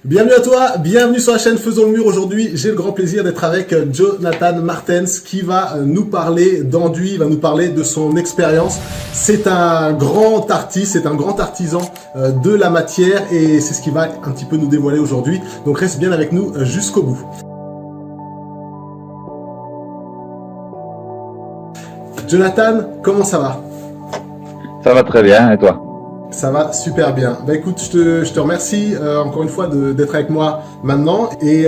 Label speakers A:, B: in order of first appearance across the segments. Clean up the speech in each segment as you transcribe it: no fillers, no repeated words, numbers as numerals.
A: Bienvenue à toi, bienvenue sur la chaîne Faisons le Mur. Aujourd'hui, j'ai le grand plaisir d'être avec Jonathan Martens qui va nous parler d'enduit, il va nous parler de son expérience. C'est un grand artiste, c'est un grand artisan de la matière et c'est ce qu'il va un petit peu nous dévoiler aujourd'hui. Donc reste bien avec nous jusqu'au bout. Jonathan, comment ça va?
B: Ça va très bien, et toi?
A: Ça va super bien. Bah écoute, je te remercie encore une fois d'être avec moi maintenant et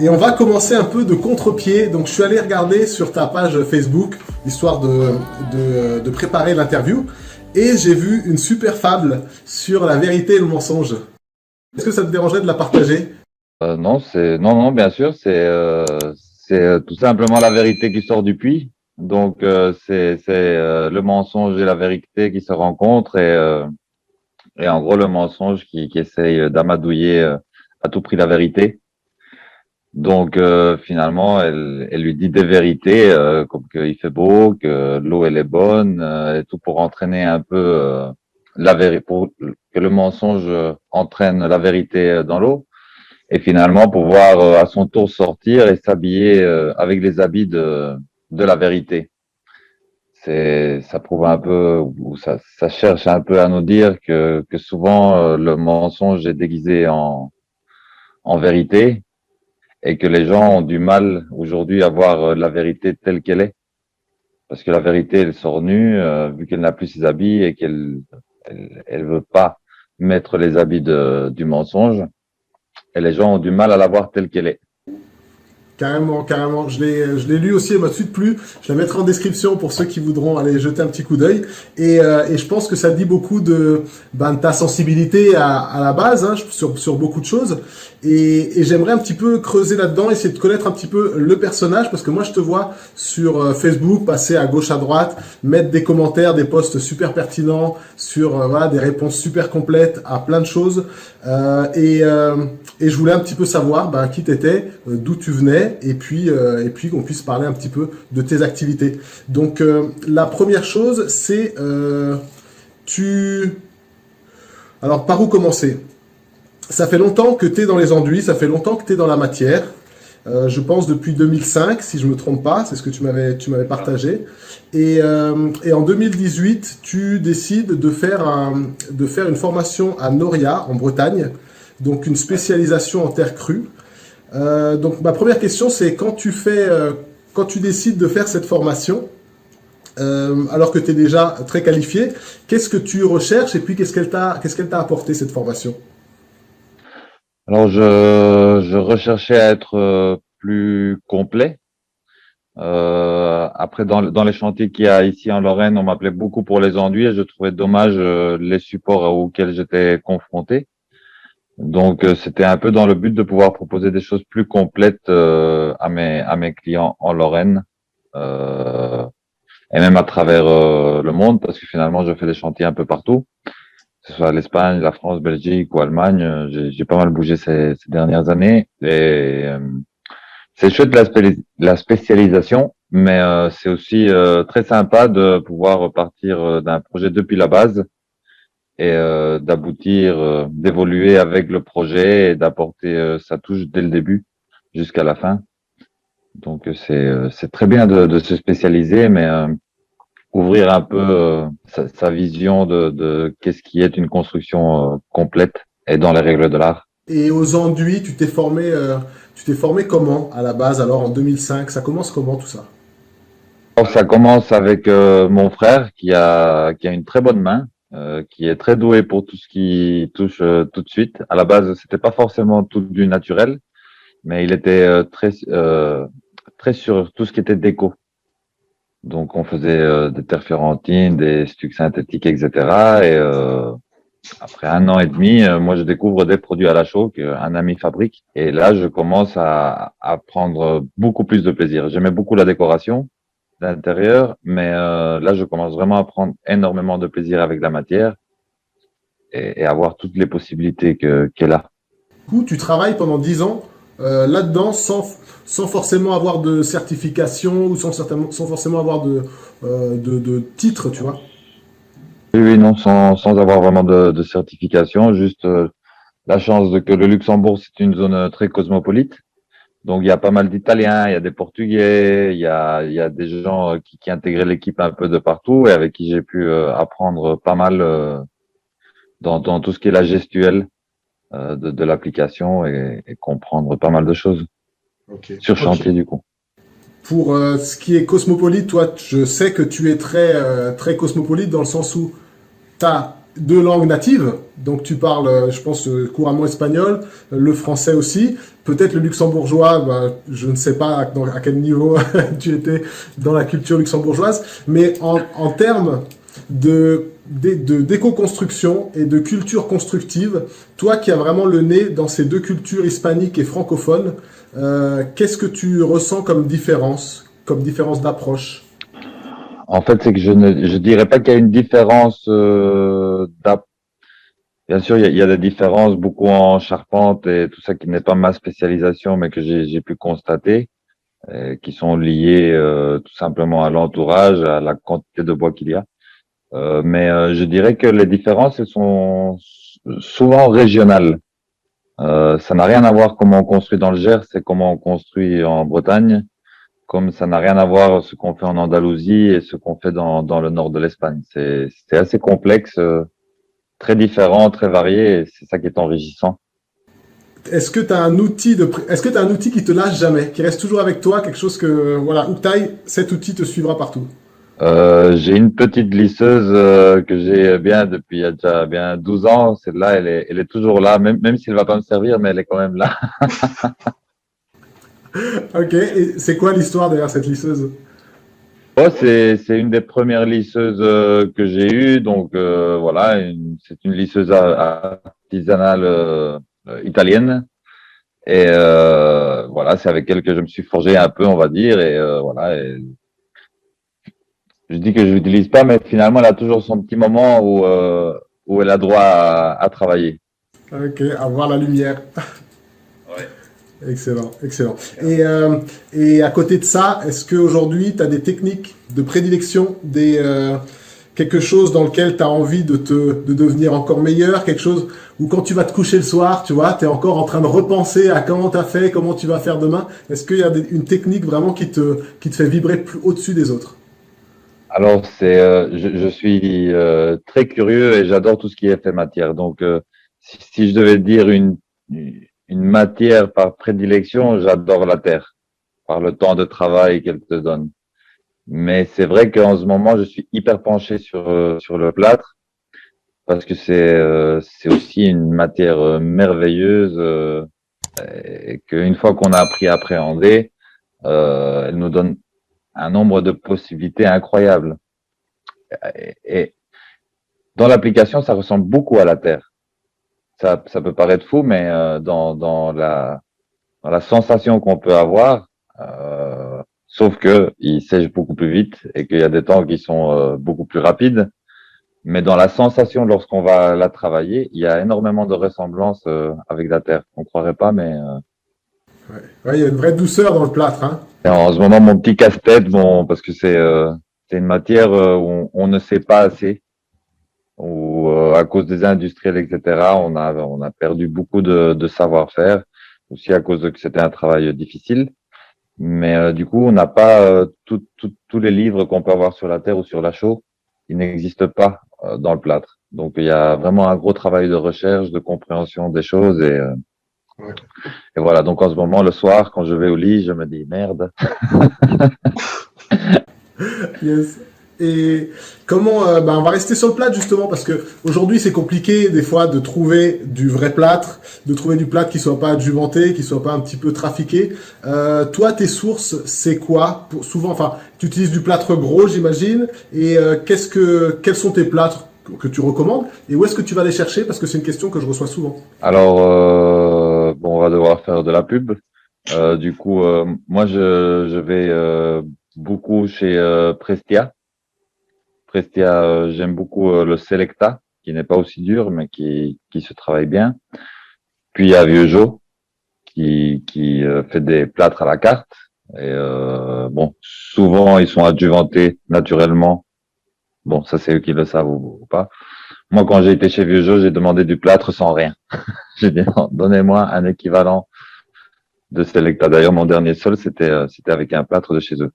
A: on va commencer un peu de contre-pied. Donc je suis allé regarder sur ta page Facebook histoire de préparer l'interview et j'ai vu une super fable sur la vérité et le mensonge. Est-ce que ça te dérangerait de la partager?
B: Non, non, bien sûr, c'est tout simplement la vérité qui sort du puits. Donc c'est le mensonge et la vérité qui se rencontrent et en gros le mensonge qui essaye d'amadouiller à tout prix la vérité. Donc finalement elle lui dit des vérités comme qu'il fait beau, que l'eau elle est bonne et tout pour entraîner un peu la vérité, pour que le mensonge entraîne la vérité dans l'eau. Et finalement pouvoir à son tour sortir et s'habiller avec les habits de la vérité. Ça prouve un peu, ou ça cherche un peu à nous dire que souvent le mensonge est déguisé en vérité et que les gens ont du mal aujourd'hui à voir la vérité telle qu'elle est. Parce que la vérité, elle sort nue, vu qu'elle n'a plus ses habits et elle veut pas mettre les habits du mensonge. Et les gens ont du mal à la voir telle qu'elle est.
A: Carrément, carrément. Je l'ai lu aussi, elle m'a tout de suite plu. Je la mettrai en description pour ceux qui voudront aller jeter un petit coup d'œil. Et je pense que ça dit beaucoup de ta sensibilité à la base, hein, sur beaucoup de choses. Et j'aimerais un petit peu creuser là-dedans, essayer de connaître un petit peu le personnage, parce que moi je te vois sur Facebook passer à gauche à droite, mettre des commentaires, des posts super pertinents, sur voilà, des réponses super complètes à plein de choses. Et je voulais un petit peu savoir qui t'étais, d'où tu venais, et puis qu'on puisse parler un petit peu de tes activités. Donc la première chose, c'est alors par où commencer? Ça fait longtemps que tu es dans les enduits, ça fait longtemps que tu es dans la matière. Je pense depuis 2005, si je me trompe pas, c'est ce que tu m'avais partagé. Et en 2018, tu décides de faire une formation à Noria, en Bretagne, donc une spécialisation en terre crue. Donc ma première question, c'est quand tu décides de faire cette formation, alors que tu es déjà très qualifié, qu'est-ce que tu recherches et puis qu'est-ce qu'elle t'a apporté cette formation?
B: Alors, je recherchais à être plus complet. Après, dans les chantiers qu'il y a ici en Lorraine, on m'appelait beaucoup pour les enduits et je trouvais dommage les supports auxquels j'étais confronté. Donc, c'était un peu dans le but de pouvoir proposer des choses plus complètes à mes clients en Lorraine et même à travers le monde, parce que finalement, je fais des chantiers un peu partout, que ce soit l'Espagne, la France, Belgique ou Allemagne. J'ai pas mal bougé ces dernières années et c'est chouette la spécialisation, mais c'est aussi très sympa de pouvoir partir d'un projet depuis la base et d'aboutir, d'évoluer avec le projet et d'apporter sa touche dès le début jusqu'à la fin. Donc c'est très bien de se spécialiser, mais ouvrir un peu sa vision de qu'est-ce qui est une construction complète et dans les règles de l'art.
A: Et aux enduits, tu t'es formé comment à la base alors en 2005? Ça commence comment tout ça?
B: Alors, ça commence avec mon frère qui a une très bonne main, qui est très doué pour tout ce qui touche tout de suite. À la base, c'était pas forcément tout du naturel, mais il était très sur tout ce qui était déco. Donc, on faisait des terférentines, des stucs synthétiques, etc. Et après un an et demi, moi, je découvre des produits à la chaux qu'un ami fabrique. Et là, je commence à prendre beaucoup plus de plaisir. J'aimais beaucoup la décoration d'intérieur, mais là, je commence vraiment à prendre énormément de plaisir avec la matière et à voir toutes les possibilités qu'elle a.
A: Du coup, tu travailles pendant 10 ans là-dedans sans forcément avoir de certification ou sans forcément avoir de titre, tu vois.
B: Oui, oui, non, sans avoir vraiment de certification, juste la chance de que le Luxembourg, c'est une zone très cosmopolite. Donc, il y a pas mal d'Italiens, il y a des Portugais, il y a des gens qui intégraient l'équipe un peu de partout et avec qui j'ai pu apprendre pas mal dans tout ce qui est la gestuelle de l'application et comprendre pas mal de choses
A: Ok.
B: sur
A: Ok.
B: chantier du coup.
A: Pour ce qui est cosmopolite, toi, je sais que tu es très cosmopolite dans le sens où tu as deux langues natives, donc tu parles, je pense, couramment espagnol, le français aussi, peut-être le luxembourgeois, bah, je ne sais pas à quel niveau tu étais dans la culture luxembourgeoise, mais en termes d'éco-construction et de culture constructive, toi qui as vraiment le nez dans ces deux cultures hispaniques et francophones, qu'est-ce que tu ressens comme différence d'approche?
B: En fait, c'est que je dirais pas qu'il y a une différence bien sûr, il y a des différences beaucoup en charpente et tout ça qui n'est pas ma spécialisation, mais que j'ai pu constater, qui sont liées tout simplement à l'entourage, à la quantité de bois qu'il y a. Mais je dirais que les différences, elles sont souvent régionales. Ça n'a rien à voir comment on construit dans le Gers, c'est comment on construit en Bretagne, comme ça n'a rien à voir ce qu'on fait en Andalousie et ce qu'on fait dans le nord de l'Espagne. C'est assez complexe, très différent, très varié, et c'est ça qui est enrichissant.
A: Est-ce que tu as un outil qui te lâche jamais, qui reste toujours avec toi, quelque chose que, voilà, où que t'ailles, cet outil te suivra partout?
B: J'ai une petite lisseuse que j'ai bien depuis il y a déjà bien 12 ans. Celle-là, elle est toujours là, même si elle va pas me servir, mais elle est quand même là.
A: Ok, et c'est quoi l'histoire derrière cette lisseuse?
B: Oh, c'est une des premières lisseuses que j'ai eues. Donc voilà, c'est une lisseuse artisanale italienne. Et voilà, c'est avec elle que je me suis forgé un peu, on va dire. Et voilà, et je dis que je l'utilise pas, mais finalement, elle a toujours son petit moment où elle a droit à travailler.
A: Ok, à voir la lumière.
B: Ouais.
A: Excellent, excellent. Et à côté de ça, est-ce qu'aujourd'hui, tu as des techniques de prédilection, quelque chose dans lequel tu as envie de devenir encore meilleur, quelque chose où quand tu vas te coucher le soir, tu vois, tu es encore en train de repenser à comment tu as fait, comment tu vas faire demain. Est-ce qu'il y a une technique vraiment qui te fait vibrer plus au-dessus des autres?
B: Alors, je suis très curieux et j'adore tout ce qui est fait matière. Donc, si je devais dire une matière par prédilection, j'adore la terre, par le temps de travail qu'elle te donne. Mais c'est vrai qu'en ce moment, je suis hyper penché sur le plâtre parce que c'est aussi une matière merveilleuse et qu'une fois qu'on a appris à appréhender, elle nous donne un nombre de possibilités incroyables. Et dans l'application, ça ressemble beaucoup à la Terre. Ça peut paraître fou, mais dans la sensation qu'on peut avoir, sauf que il sèche beaucoup plus vite et qu'il y a des temps qui sont beaucoup plus rapides. Mais dans la sensation, lorsqu'on va la travailler, il y a énormément de ressemblances avec la Terre. On croirait pas, mais
A: Ouais, ouais, il y a une vraie douceur dans le plâtre, hein.
B: en ce moment, mon petit casse-tête, bon, parce que c'est une matière où on ne sait pas assez. Où à cause des industriels, etc., on a perdu beaucoup de savoir-faire, aussi à cause de que c'était un travail difficile. Mais du coup, on n'a pas tous les livres qu'on peut avoir sur la terre ou sur la chaux, ils n'existent pas dans le plâtre. Donc il y a vraiment un gros travail de recherche, de compréhension des choses
A: Ouais.
B: et voilà. Donc en ce moment, le soir, quand je vais au lit, je me dis merde.
A: Yes. Et comment, bah, on va rester sur le plâtre justement parce que aujourd'hui c'est compliqué des fois de trouver du vrai plâtre, de trouver du plâtre qui soit pas adjuvanté, qui soit pas un petit peu trafiqué. Toi, tes sources, c'est quoi? Souvent, enfin, tu utilises du plâtre gros, j'imagine. Et quels sont tes plâtres que tu recommandes et où est-ce que tu vas les chercher? Parce que c'est une question que je reçois souvent.
B: Alors bon, on va devoir faire de la pub. Du coup, moi je vais beaucoup chez Prestia. Prestia, j'aime beaucoup le Selecta, qui n'est pas aussi dur, mais qui se travaille bien. Puis il y a Vieux Jo, qui fait des plâtres à la carte. Et bon, souvent ils sont adjuvantés naturellement. Bon, ça c'est eux qui le savent ou pas. Moi, quand j'ai été chez Vieux Jeu, j'ai demandé du plâtre sans rien. J'ai dit non, donnez-moi un équivalent de Selecta. D'ailleurs, mon dernier sol, c'était avec un plâtre de chez eux.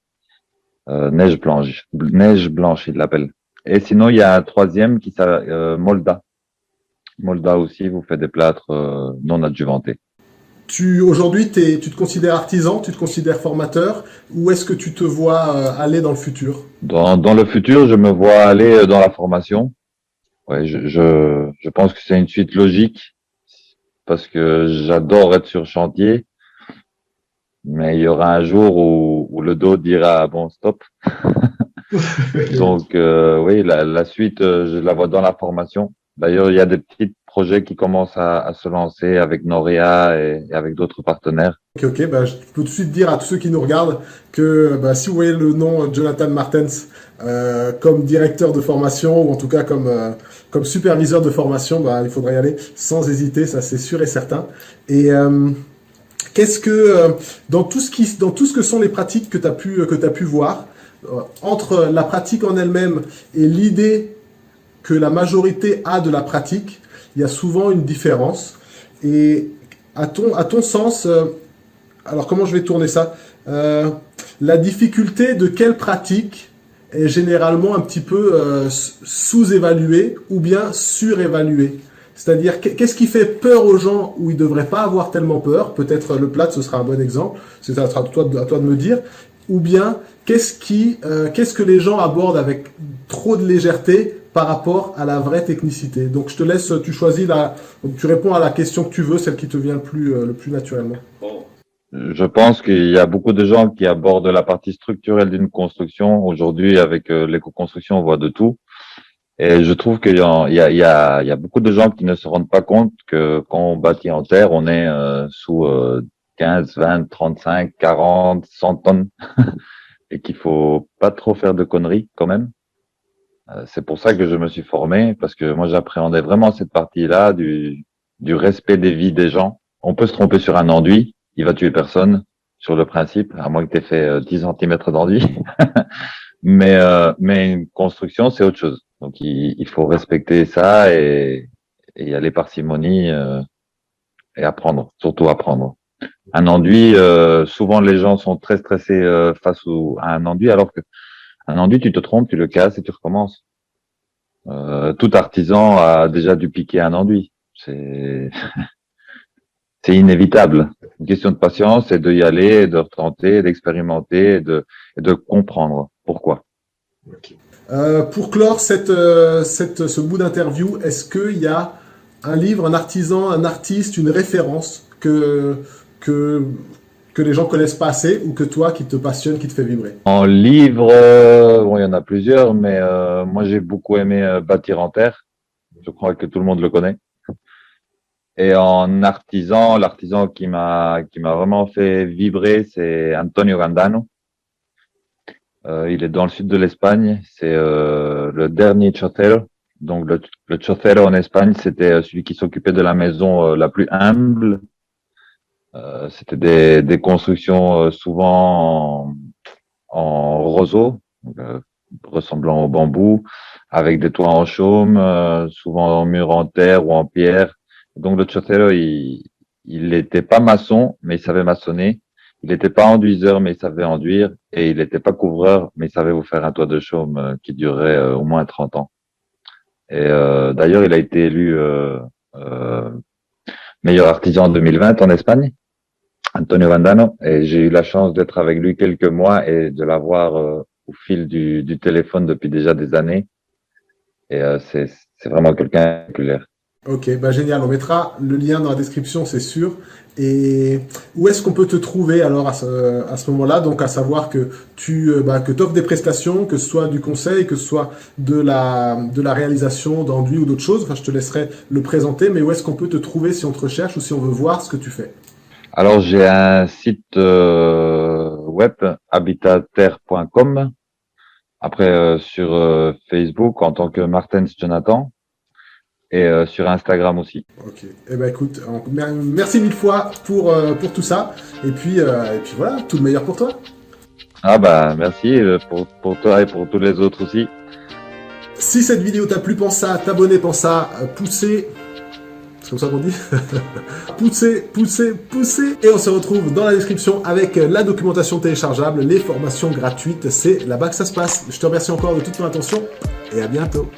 B: Neige blanche, ils l'appellent. Et sinon, il y a un troisième qui s'appelle Molda. Molda aussi vous fait des plâtres non adjuvantés.
A: Aujourd'hui, tu te considères artisan, tu te considères formateur, ou est-ce que tu te vois aller dans le futur?
B: Dans le futur, je me vois aller dans la formation. Ouais, je pense que c'est une suite logique parce que j'adore être sur chantier, mais il y aura un jour où le dos dira bon stop. Donc oui, la suite, je la vois dans la formation. D'ailleurs, il y a des petits projets qui commencent à se lancer avec Noria et avec d'autres partenaires.
A: Ok, bah, je peux tout de suite dire à tous ceux qui nous regardent que bah, si vous voyez le nom Jonathan Martens comme directeur de formation ou en tout cas comme superviseur de formation, bah, il faudrait y aller sans hésiter, ça c'est sûr et certain. Et qu'est-ce que dans tout ce que sont les pratiques que t'as pu voir entre la pratique en elle-même et l'idée que la majorité a de la pratique, il y a souvent une différence. Et à ton sens, alors comment je vais tourner ça? La difficulté de quelle pratique est généralement un petit peu sous-évaluée ou bien surévaluée? C'est-à-dire, qu'est-ce qui fait peur aux gens où ils ne devraient pas avoir tellement peur? Peut-être le plâtre, ce sera un bon exemple. C'est à toi de me dire. Ou bien, qu'est-ce que les gens abordent avec trop de légèreté par rapport à la vraie technicité? Donc, je te laisse, tu choisis tu réponds à la question que tu veux, celle qui te vient le plus naturellement.
B: Je pense qu'il y a beaucoup de gens qui abordent la partie structurelle d'une construction. Aujourd'hui, avec l'éco-construction, on voit de tout. Et je trouve qu'il y a beaucoup de gens qui ne se rendent pas compte que quand on bâtit en terre, on est sous 15, 20, 35, 40, 100 tonnes et qu'il faut pas trop faire de conneries quand même. C'est pour ça que je me suis formé, parce que moi j'appréhendais vraiment cette partie-là du respect des vies des gens. On peut se tromper sur un enduit, il va tuer personne sur le principe, à moins que tu aies fait 10 centimètres d'enduit. Mais une construction, c'est autre chose. Donc, il faut respecter ça et y aller parcimonie et apprendre, surtout apprendre. Un enduit, souvent les gens sont très stressés face à un enduit, alors que un enduit, tu te trompes, tu le casses et tu recommences. Tout artisan a déjà dû piquer un enduit. C'est inévitable. Une question de patience et de y aller, de retenter, d'expérimenter et de comprendre pourquoi.
A: Pour clore ce bout d'interview, est-ce qu'il y a un livre, un artisan, un artiste, une référence que les gens connaissent pas assez ou que toi qui te passionne, qui te fait vibrer?
B: En livre, bon, il y en a plusieurs, mais moi j'ai beaucoup aimé Bâtir en terre. Je crois que tout le monde le connaît. Et en artisan, l'artisan qui m'a vraiment fait vibrer, c'est Antonio Gandano. Il est dans le sud de l'Espagne. C'est le dernier chotero. Donc le chotero en Espagne, c'était celui qui s'occupait de la maison la plus humble. C'était des constructions souvent en roseau, ressemblant au bambou, avec des toits en chaume, souvent en mur en terre ou en pierre. Donc le chotero, il n'était pas maçon, mais il savait maçonner. Il n'était pas enduiseur, mais il savait enduire. Et il n'était pas couvreur, mais il savait vous faire un toit de chaume qui durait au moins 30 ans. Et d'ailleurs, il a été élu meilleur artisan en 2020 en Espagne, Antonio Vandano. Et j'ai eu la chance d'être avec lui quelques mois et de l'avoir au fil du téléphone depuis déjà des années. Et c'est vraiment quelqu'un de populaire.
A: Ok, bah génial. On mettra le lien dans la description, c'est sûr. Et où est-ce qu'on peut te trouver alors à ce moment-là? Donc à savoir que que offres des prestations, que ce soit du conseil, que ce soit de la réalisation d'enduit ou d'autres choses. Enfin, je te laisserai le présenter. Mais où est-ce qu'on peut te trouver si on te recherche ou si on veut voir ce que tu fais?
B: Alors j'ai un site web habitaterre.com. Après sur Facebook en tant que Martens Jonathan. Et sur Instagram aussi.
A: Ok. Eh ben écoute, merci mille fois pour tout ça. Et puis voilà, tout le meilleur pour toi.
B: Ah bah merci pour toi et pour tous les autres aussi.
A: Si cette vidéo t'a plu, pense à t'abonner, pense à pousser... C'est comme ça qu'on dit. Pousser. Et on se retrouve dans la description avec la documentation téléchargeable, les formations gratuites. C'est là-bas que ça se passe. Je te remercie encore de toute ton attention et à bientôt.